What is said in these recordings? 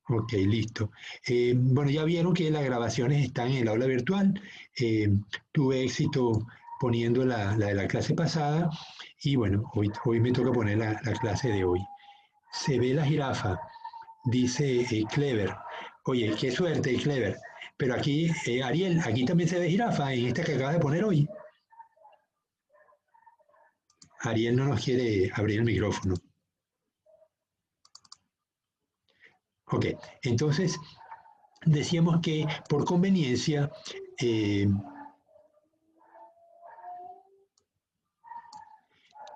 Ok, listo. Bueno, ya vieron que las grabaciones están en el aula virtual. Eh, Tuve éxito poniendo la de la clase pasada y bueno, hoy me toca poner la clase de hoy. Se ve la jirafa, dice Clever. Oye, qué suerte, Clever. Pero aquí, Ariel, aquí también se ve jirafa en esta que acabas de poner hoy. Ariel no nos quiere abrir el micrófono. Ok, entonces decíamos que por conveniencia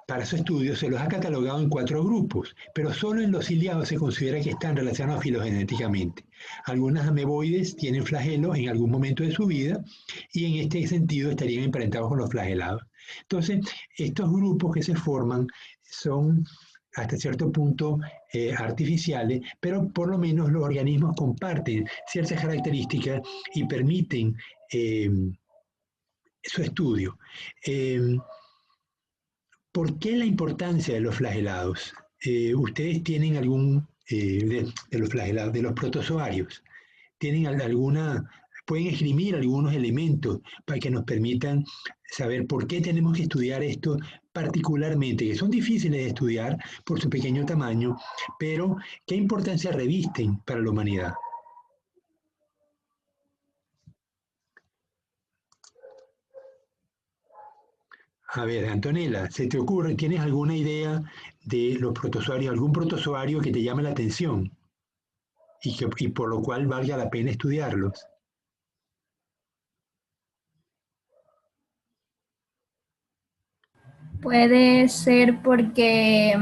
para su estudio se los ha catalogado en 4 grupos, pero solo en los ciliados se considera que están relacionados filogenéticamente. Algunas ameboides tienen flagelos en algún momento de su vida y en este sentido estarían emparentados con los flagelados. Entonces, estos grupos que se forman son hasta cierto punto artificiales, pero por lo menos los organismos comparten ciertas características y permiten su estudio. Eh, ¿Por qué la importancia de los flagelados? ¿Ustedes tienen algún, de los flagelados, de los protozoarios, tienen alguna, pueden esgrimir algunos elementos para que nos permitan saber por qué tenemos que estudiar esto particularmente, que son difíciles de estudiar por su pequeño tamaño, pero qué importancia revisten para la humanidad? A ver, Antonella, ¿se te ocurre, tienes alguna idea de los protozoarios, algún protozoario que te llame la atención y por lo cual valga la pena estudiarlos? Puede ser porque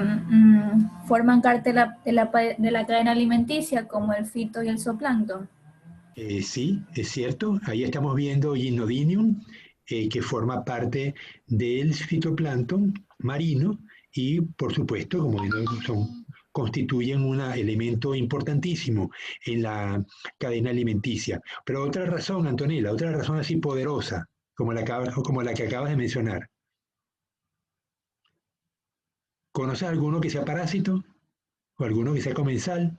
forman parte de la cadena alimenticia, como el fito y el zooplancton. Sí, es cierto. Ahí estamos viendo Gymnodinium, que forma parte del fitoplancton marino y, por supuesto, como constituyen un elemento importantísimo en la cadena alimenticia. Pero otra razón, Antonella, otra razón así poderosa, como la que acabas de mencionar. ¿Conoces alguno que sea parásito o alguno que sea comensal?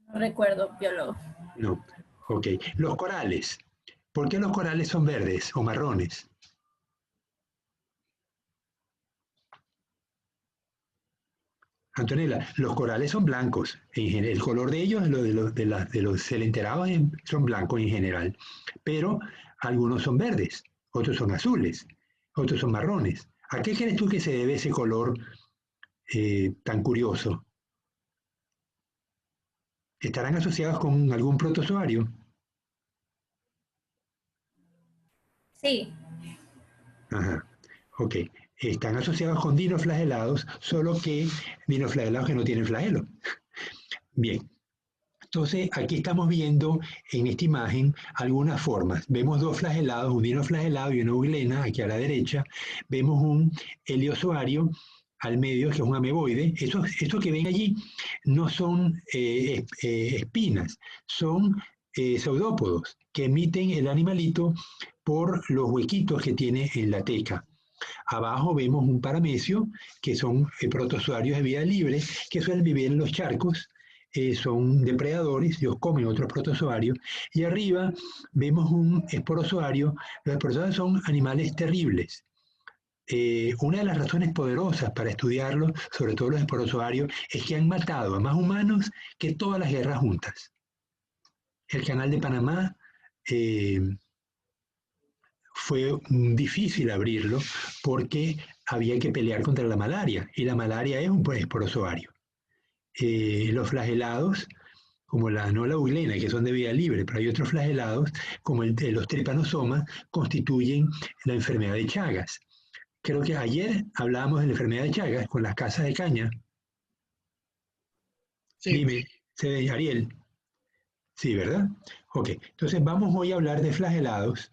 No recuerdo, biólogo. No. Ok. Los corales. ¿Por qué los corales son verdes o marrones? Antonella, los corales son blancos. El color de ellos, de los celenterados, son blancos en general. Pero algunos son verdes, otros son azules, otros son marrones. ¿A qué crees tú que se debe ese color tan curioso? ¿Estarán asociados con algún protozoario? Sí, Ajá. Ok. Están asociados con dinoflagelados, solo que dinoflagelados que no tienen flagelo. Bien. Entonces, aquí estamos viendo en esta imagen algunas formas. Vemos 2 flagelados, un dinoflagelado y una euglena, aquí a la derecha. Vemos un heliozoario al medio, que es un ameboide. Estos que ven allí no son espinas, son pseudópodos que emiten el animalito por los huequitos que tiene en la teca. Abajo vemos un paramecio, que son protozoarios de vida libre, que suelen vivir en los charcos, son depredadores, ellos comen otros protozoarios, y arriba vemos un esporozoario. Los esporozoarios son animales terribles. Una de las razones poderosas para estudiarlos, sobre todo los esporozoarios, es que han matado a más humanos que todas las guerras juntas. El canal de Panamá eh, fue difícil abrirlo porque había que pelear contra la malaria, y la malaria es un esporozoario. Los flagelados, como no la euglena, que son de vida libre, pero hay otros flagelados, como el de los tripanosomas, constituyen la enfermedad de Chagas. Creo que ayer hablábamos de la enfermedad de Chagas con las casas de caña. Sí, Dime, Ariel. Sí, ¿verdad? Ok, entonces vamos hoy a hablar de flagelados.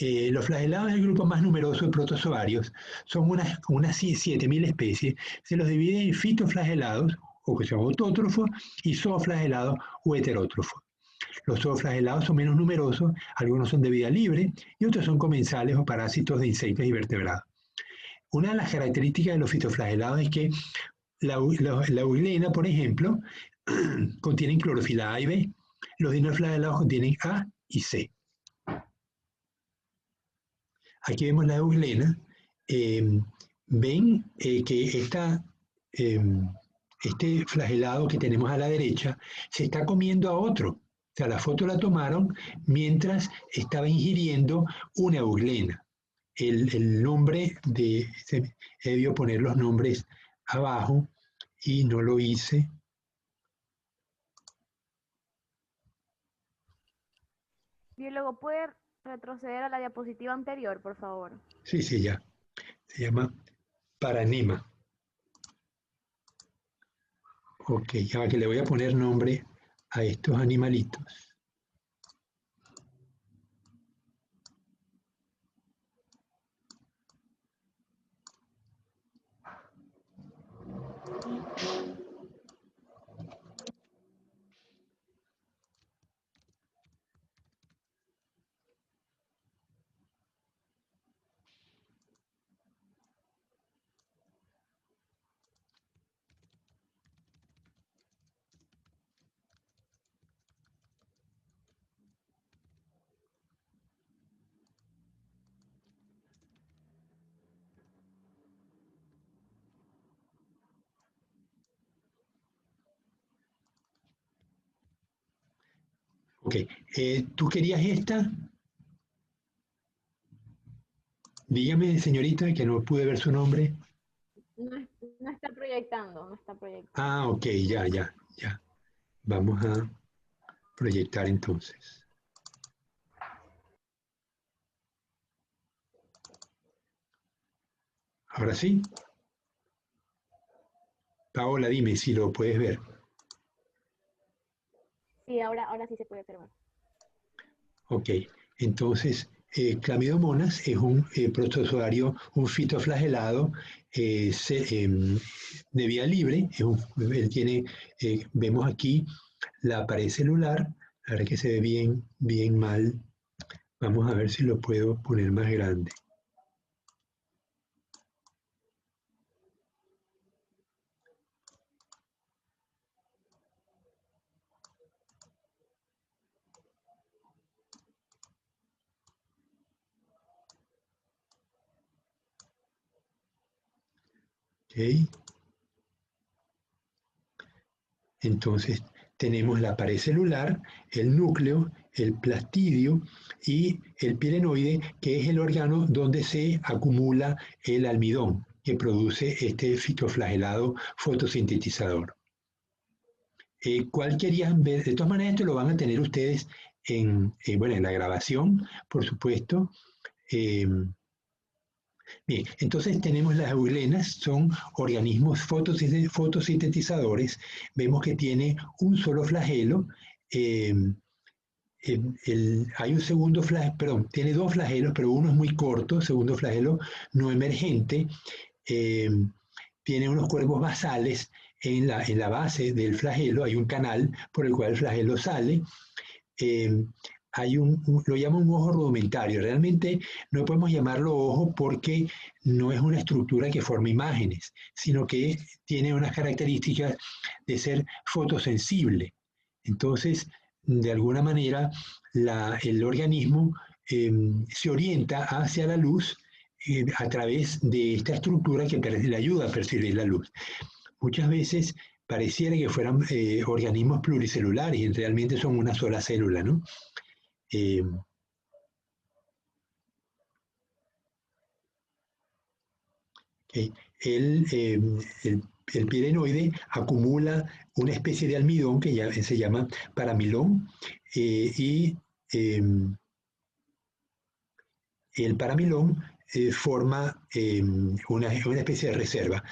Los flagelados es el grupo más numeroso de protozoarios, son unas 7.000 especies. Se los divide en fitoflagelados, o que son autótrofos, y zooflagelados o heterótrofos. Los zooflagelados son menos numerosos, algunos son de vida libre y otros son comensales o parásitos de insectos y vertebrados. Una de las características de los fitoflagelados es que la euglena, por ejemplo, contienen clorofila A y B. Los dinoflagelados contienen A y C. Aquí vemos la euglena. Ven que este flagelado que tenemos a la derecha se está comiendo a otro. O sea, la foto la tomaron mientras estaba ingiriendo una euglena. El nombre he debido poner los nombres abajo y no lo hice. Biólogo, ¿puede retroceder a la diapositiva anterior, por favor? Sí, sí, ya. Se llama Paranema. Ok, ya que le voy a poner nombre a estos animalitos. Ok, ¿tú querías esta? Dígame, señorita, que no pude ver su nombre. No está proyectando, no está proyectando. Ah, ok, ya. Vamos a proyectar entonces. Ahora sí. Paola, dime si lo puedes ver. Sí, ahora sí se puede observar. Ok, entonces, Clamidomonas es un protozoario, un fitoflagelado de vía libre. Él tiene, vemos aquí la pared celular, la verdad que se ve bien mal. Vamos a ver si lo puedo poner más grande. Ok. Entonces, tenemos la pared celular, el núcleo, el plastidio y el pirenoide, que es el órgano donde se acumula el almidón que produce este fitoflagelado fotosintetizador. ¿Cuál querían ver? De todas maneras, esto lo van a tener ustedes en la grabación, por supuesto. Bien, entonces tenemos las euglenas, son organismos fotosintetizadores. Vemos que tiene un solo flagelo. eh, hay un segundo flagelo, perdón, tiene dos flagelos, pero uno es muy corto, segundo flagelo no emergente. eh, Tiene unos cuerpos basales en la base del flagelo, hay un canal por el cual el flagelo sale. eh, lo llamo un ojo rudimentario. Realmente no podemos llamarlo ojo porque no es una estructura que forma imágenes, sino que tiene unas características de ser fotosensible. Entonces, de alguna manera, el organismo se orienta hacia la luz a través de esta estructura que le ayuda a percibir la luz. Muchas veces pareciera que fueran organismos pluricelulares y realmente son una sola célula, ¿no? Eh, okay. El pirenoide acumula una especie de almidón que ya se llama paramilón y el paramilón forma una especie de reserva.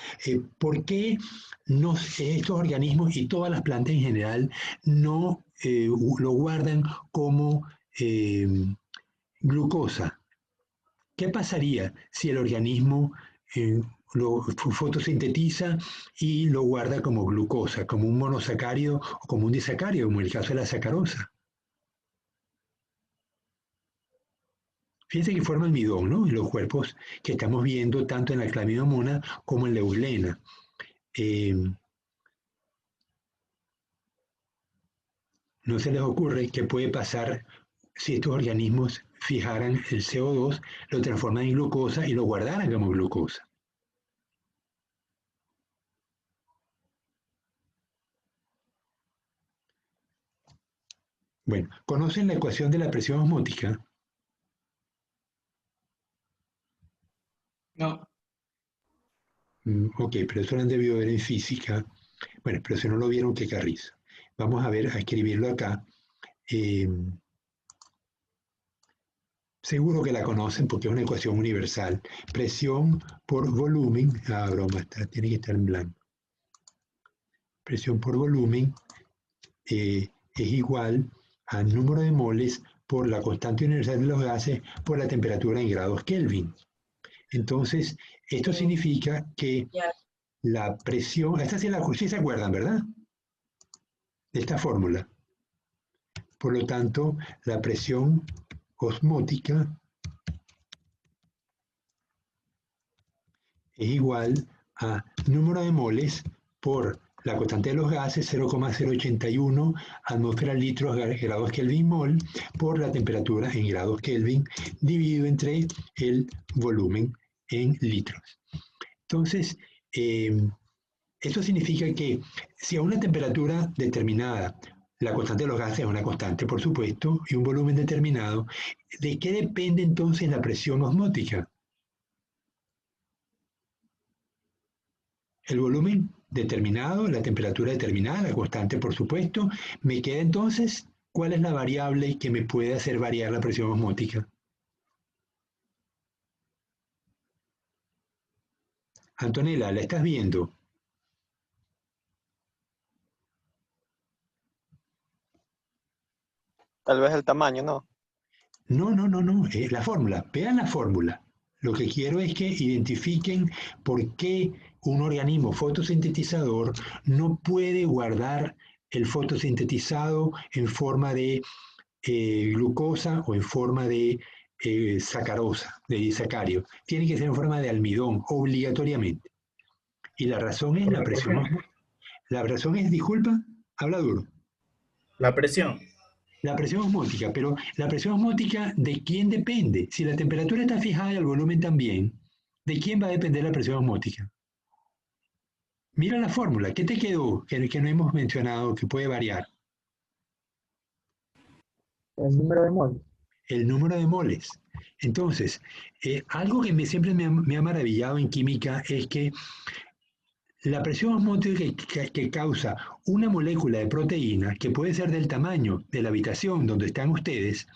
¿Por qué estos organismos y todas las plantas en general no lo guardan como glucosa? ¿Qué pasaría si el organismo lo fotosintetiza y lo guarda como glucosa, como un monosacárido o como un disacárido, como el caso de la sacarosa? Fíjense que forma almidón, ¿no? En los cuerpos que estamos viendo tanto en la Chlamydomonas como en la Euglena. ¿No se les ocurre qué puede pasar si estos organismos fijaran el CO2, lo transforman en glucosa y lo guardaran como glucosa? Bueno, ¿conocen la ecuación de la presión osmótica? No. Ok, pero eso lo han debido ver en física. Bueno, pero si no lo vieron, qué carrizo. Vamos a ver, a escribirlo acá. Seguro que la conocen porque es una ecuación universal. Presión por volumen, broma, tiene que estar en blanco. Presión por volumen es igual al número de moles por la constante universal de los gases por la temperatura en grados Kelvin. Entonces, esto significa que la presión, esta sí se acuerdan, ¿verdad? De esta fórmula. Por lo tanto, la presión osmótica es igual a número de moles por la constante de los gases, 0,081 atmósferas litros grados Kelvin mol, por la temperatura en grados Kelvin, dividido entre el volumen en litros. Entonces, esto significa que si a una temperatura determinada, la constante de los gases es una constante, por supuesto, y un volumen determinado, ¿de qué depende entonces la presión osmótica? El volumen determinado, la temperatura determinada, la constante, por supuesto. Me queda entonces, ¿cuál es la variable que me puede hacer variar la presión osmótica? Antonella, ¿la estás viendo? Tal vez el tamaño, ¿no? No, es la fórmula. Vean la fórmula. Lo que quiero es que identifiquen por qué un organismo fotosintetizador no puede guardar el fotosintetizado en forma de glucosa o en forma de sacarosa, de disacario. Tiene que ser en forma de almidón, obligatoriamente. Y la razón es la presión. La razón es, disculpa, habla duro. La presión. La presión osmótica, pero la presión osmótica, ¿de quién depende? Si la temperatura está fijada y el volumen también, ¿de quién va a depender la presión osmótica? Mira la fórmula, ¿qué te quedó que no hemos mencionado que puede variar? El número de moles. El número de moles. Entonces, algo que siempre me ha maravillado en química es que la presión osmótica que causa una molécula de proteína, que puede ser del tamaño de la habitación donde están ustedes,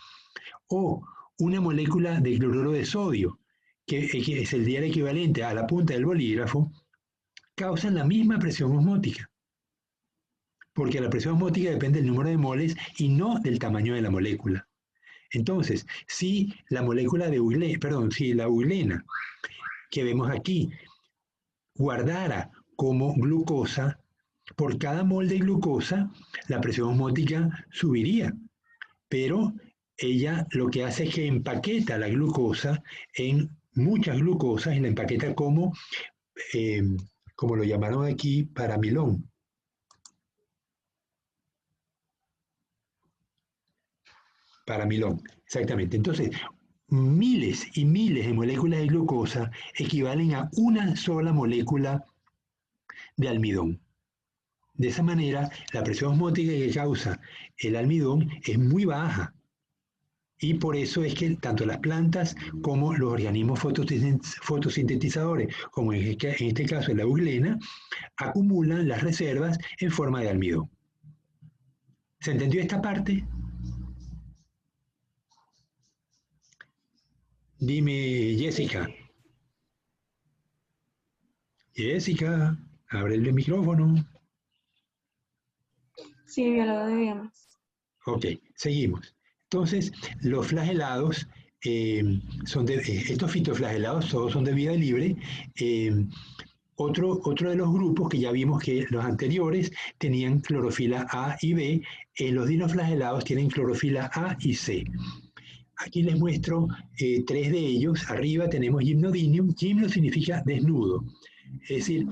o una molécula de cloruro de sodio, que es el equivalente a la punta del bolígrafo, causan la misma presión osmótica. Porque la presión osmótica depende del número de moles y no del tamaño de la molécula. Entonces, si la molécula de si la euglena que vemos aquí guardara como glucosa, por cada mol de glucosa, la presión osmótica subiría. Pero ella lo que hace es que empaqueta la glucosa en muchas glucosas y la empaqueta como lo llamaron aquí, paramilón. Paramilón, exactamente. Entonces, miles y miles de moléculas de glucosa equivalen a una sola molécula de almidón. De esa manera, la presión osmótica que causa el almidón es muy baja. Y por eso es que tanto las plantas como los organismos fotosintetizadores, como en este caso la euglena, acumulan las reservas en forma de almidón. ¿Se entendió esta parte? Dime, Jessica. Jessica, abre el micrófono. Sí, biólogo de biomas. Ok, seguimos. Entonces, los flagelados estos fitoflagelados todos son de vida libre. Otro de los grupos que ya vimos que los anteriores tenían clorofila A y B, los dinoflagelados tienen clorofila A y C. Aquí les muestro 3 de ellos. Arriba tenemos Gymnodinium. Gymno significa desnudo. Es decir,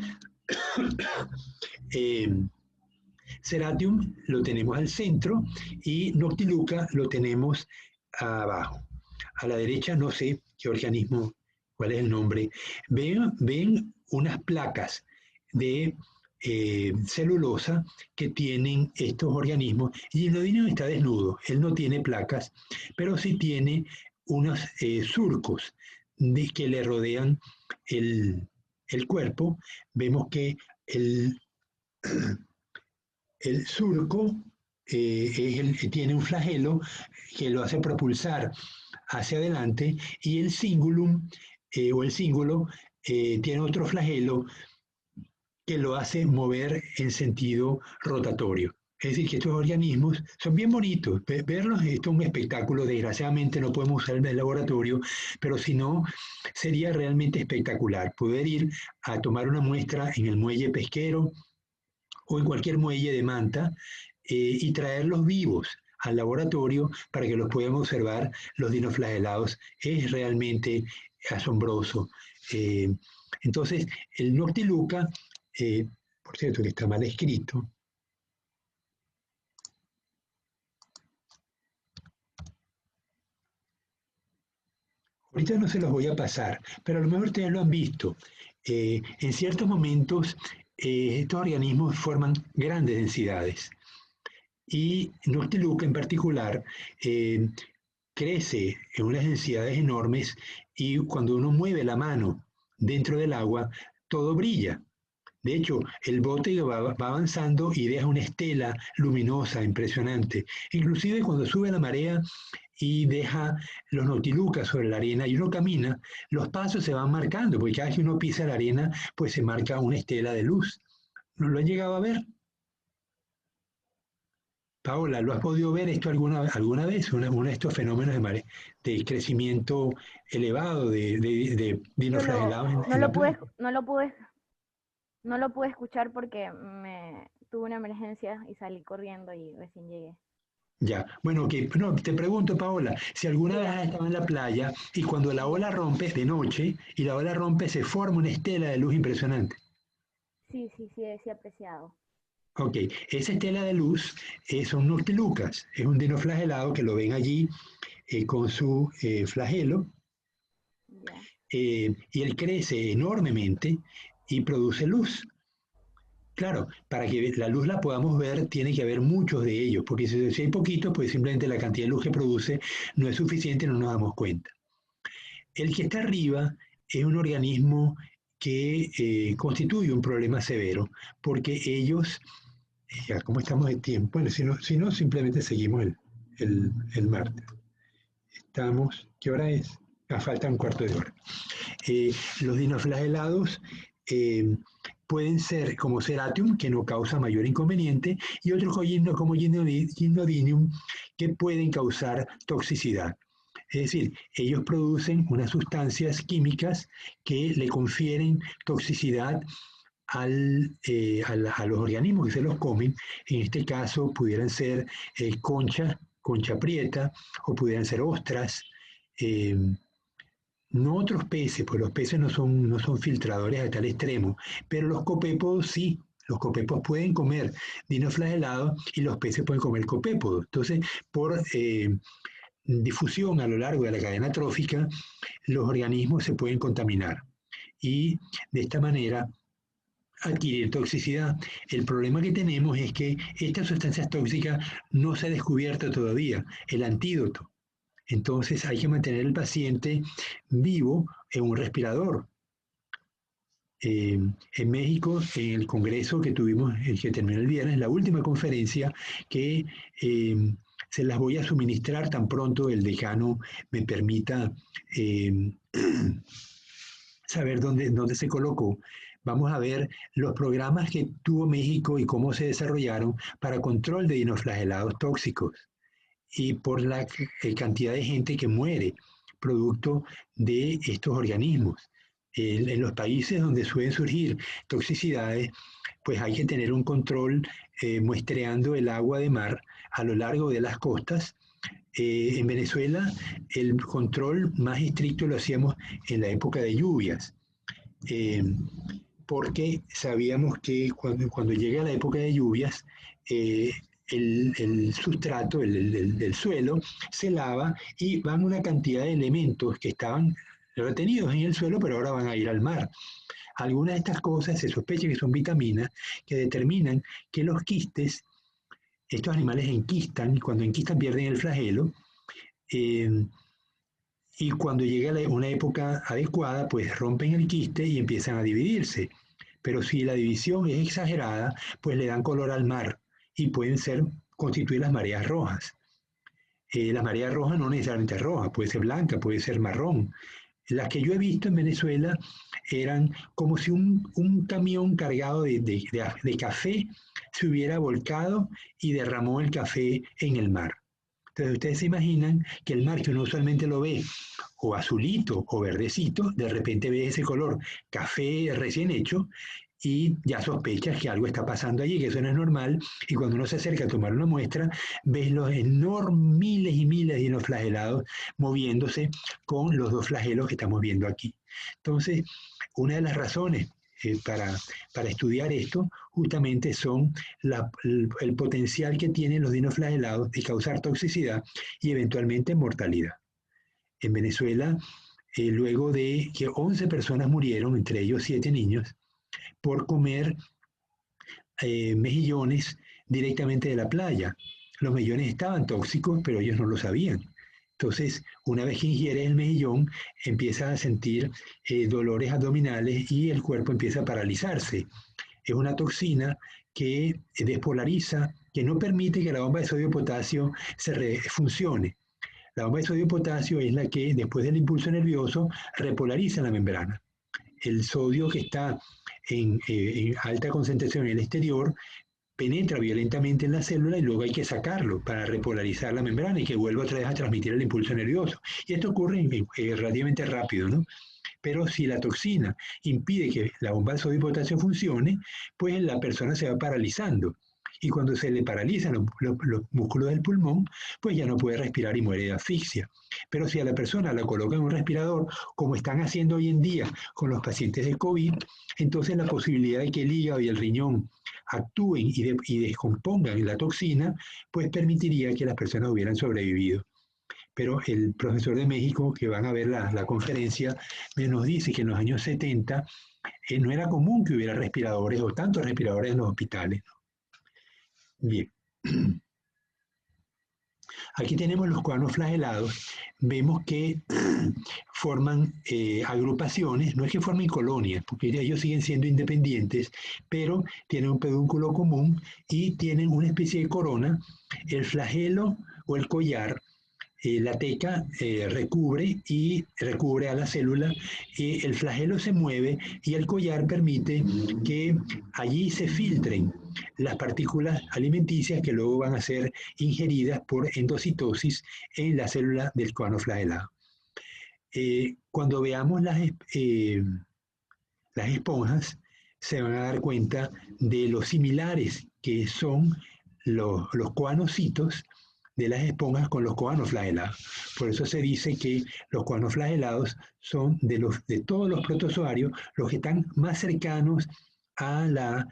Ceratium lo tenemos al centro y Noctiluca lo tenemos abajo. A la derecha no sé qué organismo, cuál es el nombre. Ven unas placas de celulosa que tienen estos organismos. Y el Gymnodinium está desnudo, él no tiene placas, pero sí tiene unos surcos que le rodean el cuerpo. Vemos que el surco tiene un flagelo que lo hace propulsar hacia adelante y el cingulum o el cíngulo tiene otro flagelo que lo hace mover en sentido rotatorio. Es decir, que estos organismos son bien bonitos. Verlos esto es un espectáculo. Desgraciadamente no podemos usar el laboratorio, pero si no, sería realmente espectacular poder ir a tomar una muestra en el muelle pesquero o en cualquier muelle de Manta y traerlos vivos al laboratorio para que los puedan observar los dinoflagelados. Es realmente asombroso. Entonces, el Noctiluca, por cierto que está mal escrito, ahorita no se los voy a pasar, pero a lo mejor ustedes lo han visto. En ciertos momentos, estos organismos forman grandes densidades. Y Noctiluca en particular crece en unas densidades enormes y cuando uno mueve la mano dentro del agua, todo brilla. De hecho, el bote va avanzando y deja una estela luminosa, impresionante. Inclusive cuando sube la marea y deja los Noctilucas sobre la arena y uno camina, los pasos se van marcando, porque cada vez que uno pisa la arena, pues se marca una estela de luz. ¿No lo han llegado a ver? Paola, ¿lo has podido ver esto alguna vez? Uno de estos fenómenos de crecimiento elevado de dinoflagelados en la playa. No lo pude escuchar porque tuve una emergencia y salí corriendo y recién llegué. Ya, bueno, no, te pregunto, Paola, si alguna vez has estado en la playa y cuando la ola rompe de noche y la ola rompe se forma una estela de luz impresionante. Sí, he apreciado. Ok, esa estela de luz son Noctilucas, es un dinoflagelado que lo ven allí con su flagelo y él crece enormemente y produce luz. Claro, para que la luz la podamos ver, tiene que haber muchos de ellos, porque si hay poquitos, pues simplemente la cantidad de luz que produce no es suficiente, no nos damos cuenta. El que está arriba es un organismo que constituye un problema severo, porque ellos, ya como estamos de tiempo, bueno, si no simplemente seguimos el martes. ¿Qué hora es? Falta un cuarto de hora. Los dinoflagelados pueden ser como Ceratium, que no causa mayor inconveniente, y otros como Gymnodinium, que pueden causar toxicidad. Es decir, ellos producen unas sustancias químicas que le confieren toxicidad a los organismos que se los comen. En este caso pudieran ser concha prieta, o pudieran ser ostras, no otros peces, pues los peces no son filtradores a tal extremo, pero los copépodos sí. Los copépodos pueden comer dinoflagelados y los peces pueden comer copépodos. Entonces, por difusión a lo largo de la cadena trófica, los organismos se pueden contaminar y de esta manera adquirir toxicidad. El problema que tenemos es que estas sustancias tóxicas no se ha descubierto todavía el antídoto. Entonces hay que mantener al paciente vivo en un respirador. En México, en el congreso que tuvimos, el que terminó el viernes, la última conferencia, que se las voy a suministrar tan pronto el decano me permita saber dónde se colocó. Vamos a ver los programas que tuvo México y cómo se desarrollaron para control de dinoflagelados tóxicos y por la cantidad de gente que muere producto de estos organismos. En los países donde suelen surgir toxicidades, pues hay que tener un control muestreando el agua de mar a lo largo de las costas En Venezuela el control más estricto lo hacíamos en la época de lluvias, eh, porque sabíamos que cuando llega la época de lluvias, eh, el sustrato, el suelo, se lava y van una cantidad de elementos que estaban retenidos en el suelo, pero ahora van a ir al mar. Algunas de estas cosas se sospecha que son vitaminas que determinan que los quistes, estos animales enquistan, y cuando enquistan pierden el flagelo, eh, y cuando llega una época adecuada, pues rompen el quiste y empiezan a dividirse. Pero si la división es exagerada, pues le dan color al mar y pueden constituir las mareas rojas. La marea roja no necesariamente es roja, puede ser blanca, puede ser marrón. Las que yo he visto en Venezuela eran como si un camión cargado de café se hubiera volcado y derramó el café en el mar. Entonces ustedes se imaginan que el mar que uno usualmente lo ve o azulito o verdecito, de repente ve ese color café recién hecho y ya sospechas que algo está pasando allí, que eso no es normal, y cuando uno se acerca a tomar una muestra, ves los enormes miles y miles de dinoflagelados moviéndose con los dos flagelos que estamos viendo aquí. Entonces, una de las razones para estudiar esto justamente son el potencial que tienen los dinoflagelados de causar toxicidad y eventualmente mortalidad. En Venezuela, luego de que 11 personas murieron, entre ellos 7 niños, por comer mejillones directamente de la playa. Los mejillones estaban tóxicos, pero ellos no lo sabían. Entonces, una vez que ingieres el mejillón, empiezas a sentir dolores abdominales y el cuerpo empieza a paralizarse. Es una toxina que despolariza, que no permite que la bomba de sodio y potasio funcione. La bomba de sodio y potasio es la que, después del impulso nervioso, repolariza la membrana. El sodio que está en alta concentración en el exterior penetra violentamente en la célula y luego hay que sacarlo para repolarizar la membrana y que vuelva otra vez a transmitir el impulso nervioso. Y esto ocurre relativamente rápido, ¿no? Pero si la toxina impide que la bomba de sodio y potasio funcione, pues la persona se va paralizando. Y cuando se le paralizan los músculos del pulmón, pues ya no puede respirar y muere de asfixia. Pero si a la persona la colocan en un respirador, como están haciendo hoy en día con los pacientes de COVID, entonces la posibilidad de que el hígado y el riñón actúen y descompongan la toxina, pues permitiría que las personas hubieran sobrevivido. Pero el profesor de México, que van a ver la conferencia, nos dice que en los años 70 no era común que hubiera respiradores o tantos respiradores en los hospitales. Bien. Aquí tenemos los coanos flagelados. Vemos que forman agrupaciones, no es que formen colonias, porque ellos siguen siendo independientes, pero tienen un pedúnculo común y tienen una especie de corona. El flagelo o el collar, la teca recubre a la célula, el flagelo se mueve y el collar permite que allí se filtren las partículas alimenticias que luego van a ser ingeridas por endocitosis en la célula del coano flagelado. Cuando veamos las esponjas, se van a dar cuenta de lo similares que son los coanocitos de las esponjas con los coanos flagelados. Por eso se dice que los coanos flagelados son de todos los protozoarios los que están más cercanos a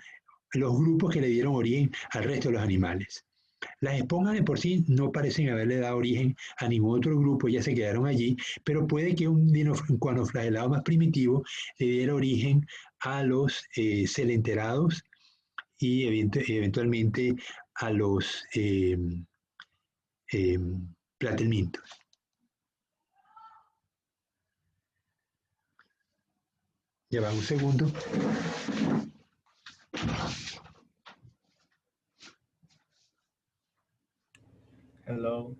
los grupos que le dieron origen al resto de los animales. Las esponjas de por sí no parecen haberle dado origen a ningún otro grupo, ya se quedaron allí, pero puede que un coanoflagelado más primitivo le diera origen a los celenterados y eventualmente a los platelmintos. Ya va un segundo. Hello,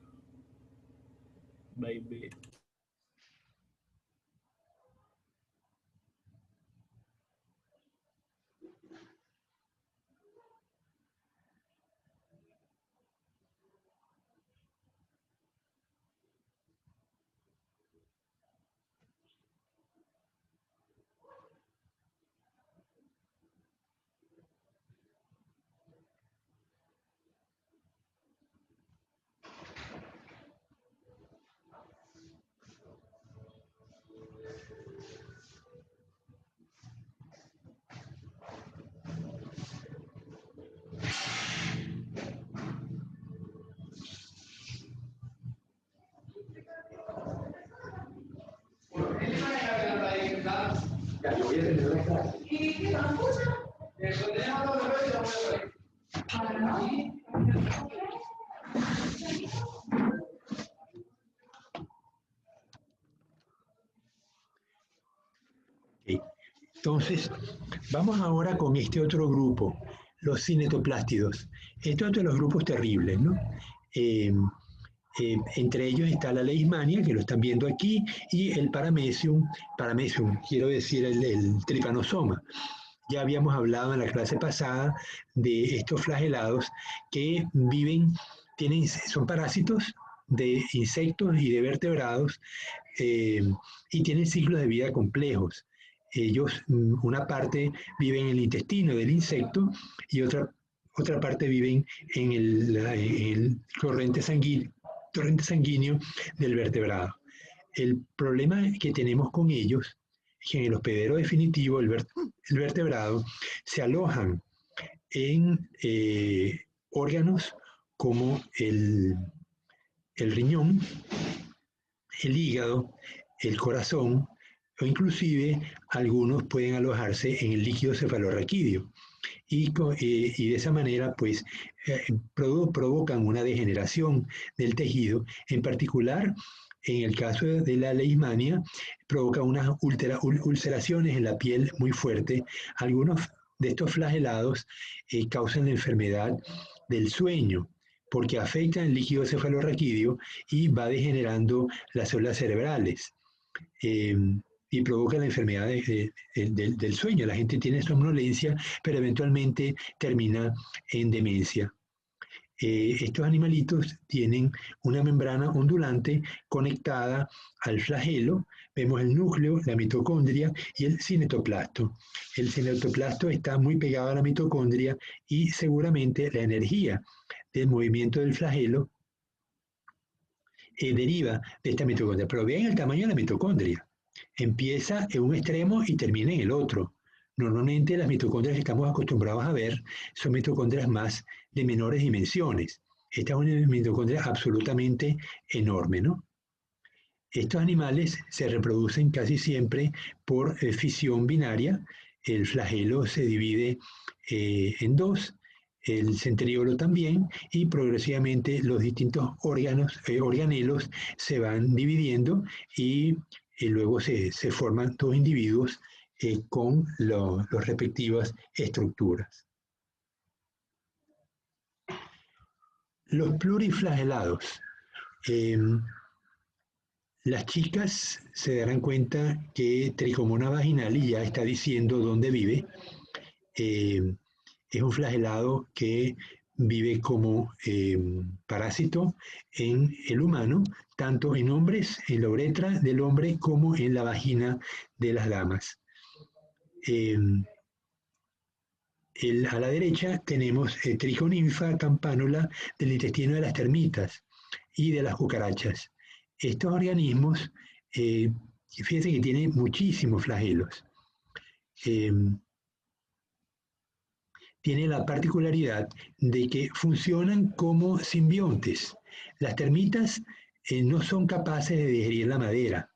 baby. Ya, yo voy a tener una clase. Ok. Entonces, vamos ahora con este otro grupo, los cinetoplástidos. Este es otro de los grupos terribles, ¿no? Entre ellos está la leishmania, que lo están viendo aquí, y el paramecium, quiero decir el trypanosoma. Ya habíamos hablado en la clase pasada de estos flagelados que son parásitos de insectos y de vertebrados y tienen ciclos de vida complejos. Ellos, una parte vive en el intestino del insecto y otra parte viven en el torrente sanguíneo del vertebrado. El problema que tenemos con ellos es que en el hospedero definitivo, el vertebrado, se alojan en órganos como el riñón, el hígado, el corazón, o inclusive algunos pueden alojarse en el líquido cefalorraquídeo. Y de esa manera, pues, provocan una degeneración del tejido. En particular, en el caso de la leishmania, provoca unas ulceraciones en la piel muy fuertes. Algunos de estos flagelados causan la enfermedad del sueño, porque afectan el líquido cefalorraquídeo y va degenerando las células cerebrales. Y provoca la enfermedad del sueño. La gente tiene somnolencia, pero eventualmente termina en demencia. Estos animalitos tienen una membrana ondulante conectada al flagelo. Vemos el núcleo, la mitocondria y el cinetoplasto. El cinetoplasto está muy pegado a la mitocondria y seguramente la energía del movimiento del flagelo deriva de esta mitocondria. Pero vean el tamaño de la mitocondria. Empieza en un extremo y termina en el otro. Normalmente las mitocondrias que estamos acostumbrados a ver son mitocondrias más de menores dimensiones. Esta es una mitocondria absolutamente enorme, ¿no? Estos animales se reproducen casi siempre por fisión binaria. El flagelo se divide en dos, el centríolo también, y progresivamente los distintos organelos se van dividiendo y luego se forman dos individuos con las respectivas estructuras. Los pluriflagelados. Las chicas se darán cuenta que Trichomona vaginalis ya está diciendo dónde vive. Es un flagelado que vive como parásito en el humano, tanto en hombres, en la uretra del hombre, como en la vagina de las damas. A la derecha tenemos Trichoninfa campanula del intestino de las termitas y de las cucarachas. Estos organismos, fíjense que tienen muchísimos flagelos. Tiene la particularidad de que funcionan como simbiontes. Las termitas no son capaces de digerir la madera.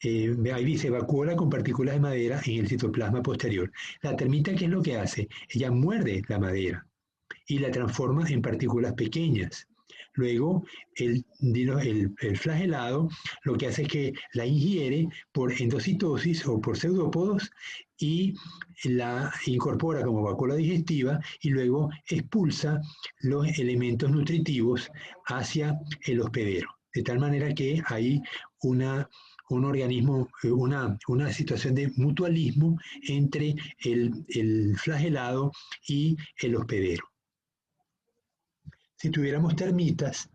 Ahí se evacúa con partículas de madera en el citoplasma posterior. La termita, ¿qué es lo que hace? Ella muerde la madera y la transforma en partículas pequeñas. Luego, el flagelado lo que hace es que la ingiere por endocitosis o por pseudópodos y la incorpora como vacuola digestiva y luego expulsa los elementos nutritivos hacia el hospedero. De tal manera que hay un organismo, una situación de mutualismo entre el flagelado y el hospedero. Si tuviéramos termitas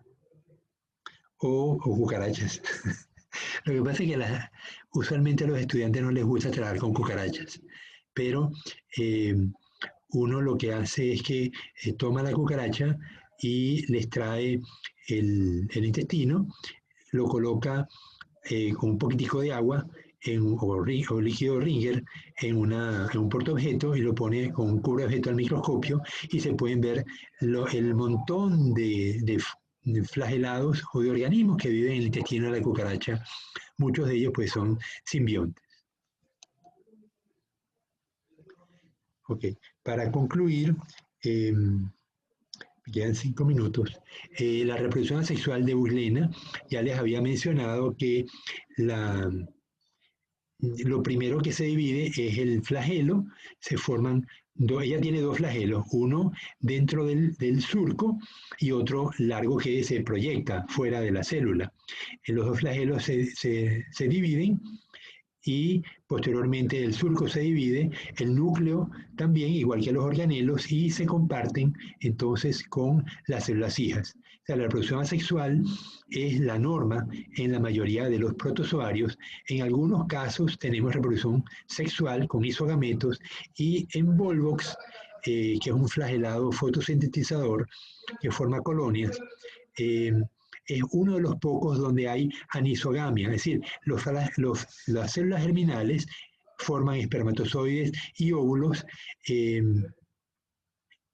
o cucarachas, lo que pasa es que usualmente a los estudiantes no les gusta trabajar con cucarachas, pero uno lo que hace es que toma la cucaracha y les trae el intestino, lo coloca con un poquitico de agua o líquido Ringer en un portaobjeto y lo pone con un cubreobjeto al microscopio y se pueden ver el montón de flagelados o de organismos que viven en el intestino de la cucaracha. Muchos de ellos pues son simbiontes. Ok, para concluir, me quedan 5 minutos. La reproducción asexual de Buslena, ya les había mencionado que lo primero que se divide es el flagelo, se forman, ella tiene dos flagelos, uno dentro del surco y otro largo que se proyecta fuera de la célula. Los dos flagelos se dividen y posteriormente el surco se divide, el núcleo también, igual que los organelos, y se comparten entonces con las células hijas. O sea, la reproducción asexual es la norma en la mayoría de los protozoarios. En algunos casos tenemos reproducción sexual con isogametos y en Volvox, que es un flagelado fotosintetizador que forma colonias, es uno de los pocos donde hay anisogamia, es decir, las células germinales forman espermatozoides y óvulos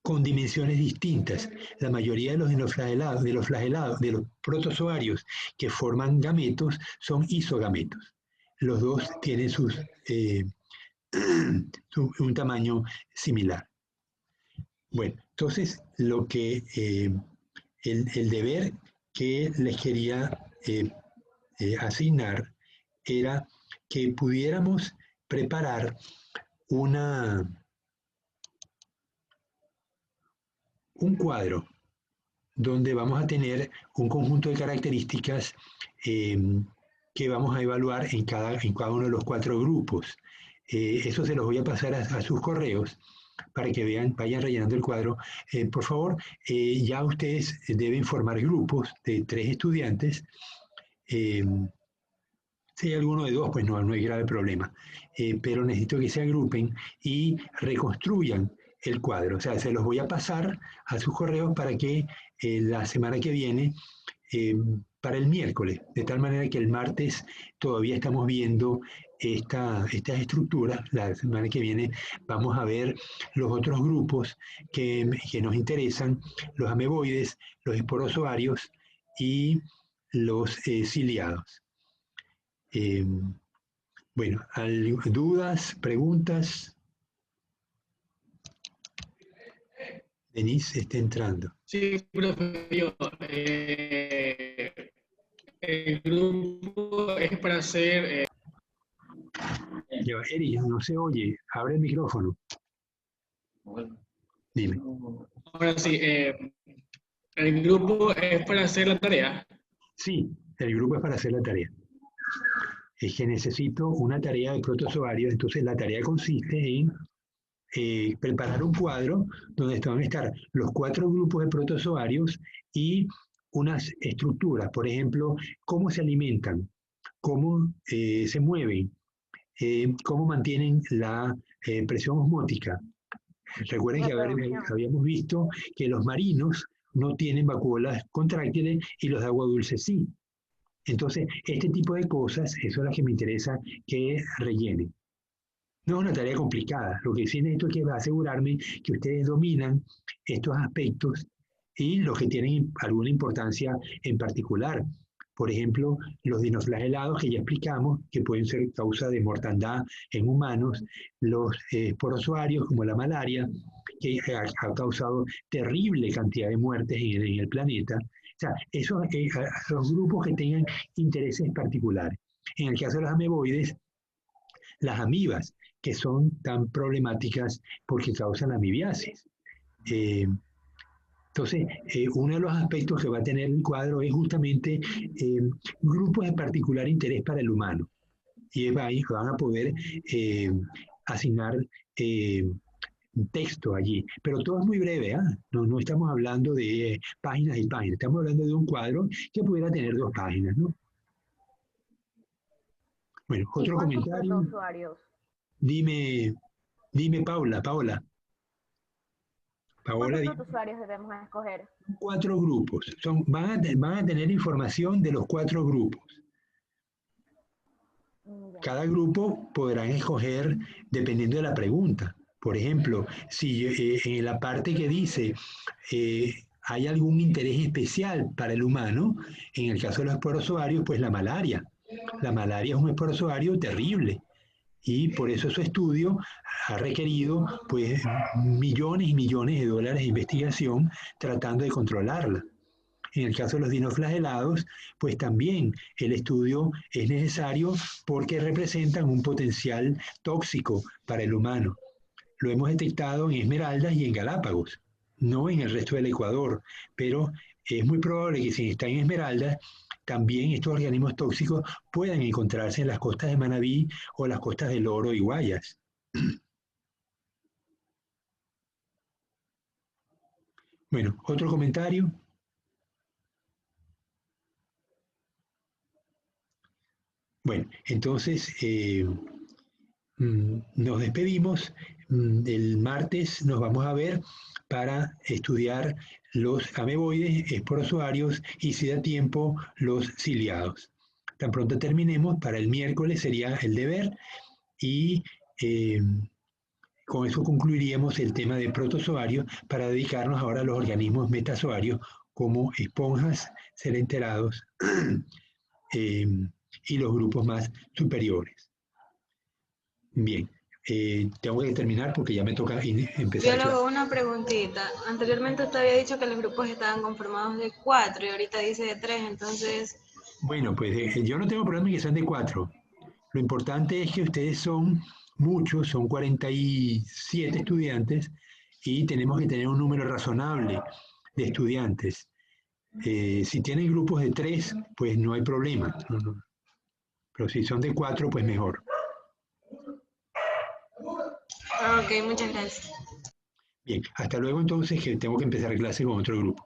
con dimensiones distintas. La mayoría de de los protozoarios que forman gametos son isogametos. Los dos tienen un tamaño similar. Bueno, entonces el deber que les quería asignar era que pudiéramos preparar un cuadro donde vamos a tener un conjunto de características que vamos a evaluar en cada uno de los 4 grupos. Eso se los voy a pasar a sus correos para que vayan rellenando el cuadro. Por favor, ya ustedes deben formar grupos de 3 estudiantes. Si hay alguno de 2, pues no hay grave problema. Pero necesito que se agrupen y reconstruyan el cuadro. O sea, se los voy a pasar a sus correos para que la semana que viene, para el miércoles, de tal manera que el martes todavía estamos viendo estas estructuras. La semana que viene vamos a ver los otros grupos que nos interesan, los ameboides, los esporozoarios y los ciliados. Bueno, ¿dudas, preguntas? Denise está entrando. Sí, profe, el grupo es para hacer... Eri, no se oye. Abre el micrófono. Dime. Ahora sí, el grupo es para hacer la tarea. Sí, el grupo es para hacer la tarea. Es que necesito una tarea de protozoario, entonces la tarea consiste en preparar un cuadro donde van a estar los 4 grupos de protozoarios y unas estructuras, por ejemplo, cómo se alimentan, cómo se mueven, cómo mantienen la presión osmótica. Recuerden que habíamos visto que los marinos no tienen vacuolas contráctiles y los de agua dulce sí. Entonces, este tipo de cosas, eso es lo que me interesa que rellenen. No es una tarea complicada, lo que sí necesito es que asegurarme que ustedes dominan estos aspectos y los que tienen alguna importancia en particular. Por ejemplo, los dinoflagelados que ya explicamos, que pueden ser causa de mortandad en humanos, los esporozoarios como la malaria, que ha causado terrible cantidad de muertes en el planeta. O sea, esos grupos que tengan intereses particulares. En el caso de los ameboides, las amibas, que son tan problemáticas porque causan amibiasis. Entonces, uno de los aspectos que va a tener el cuadro es justamente grupos de particular interés para el humano. Y es ahí que van a poder asignar texto allí. Pero todo es muy breve, ¿eh? No estamos hablando de páginas y páginas, estamos hablando de un cuadro que pudiera tener 2 páginas, ¿no? Bueno, otro comentario. Usuarios? Dime, Paola. Paola, ¿Cuántos usuarios debemos escoger? 4 grupos. Van a tener información de los 4 grupos. Cada grupo podrán escoger dependiendo de la pregunta. Por ejemplo, si en la parte que dice hay algún interés especial para el humano, en el caso de los esporozoarios, pues la malaria. La malaria es un esporozoario terrible. Y por eso su estudio ha requerido pues millones y millones de dólares de investigación tratando de controlarla. En el caso de los dinoflagelados, pues también el estudio es necesario porque representan un potencial tóxico para el humano. Lo hemos detectado en Esmeraldas y en Galápagos, no en el resto del Ecuador, pero es muy probable que si están en Esmeraldas, también estos organismos tóxicos puedan encontrarse en las costas de Manabí o las costas del Oro y Guayas. Bueno, otro comentario. Bueno, entonces nos despedimos. El martes nos vamos a ver para estudiar los ameboides, esporozoarios y, si da tiempo, los ciliados. Tan pronto terminemos, para el miércoles sería el deber y con eso concluiríamos el tema de protozoarios para dedicarnos ahora a los organismos metazoarios como esponjas, celenterados y los grupos más superiores. Bien, tengo que terminar porque ya me toca empezar. Biólogo, una preguntita. Anteriormente usted había dicho que los grupos estaban conformados de 4 y ahorita dice de 3, entonces... Bueno, pues yo no tengo problema en que sean de 4. Lo importante es que ustedes son muchos, son 47 estudiantes y tenemos que tener un número razonable de estudiantes. Si tienen grupos de 3, pues no hay problema. No. Pero si son de 4, pues mejor. Ok, muchas gracias. Bien, hasta luego entonces, que tengo que empezar clase con otro grupo.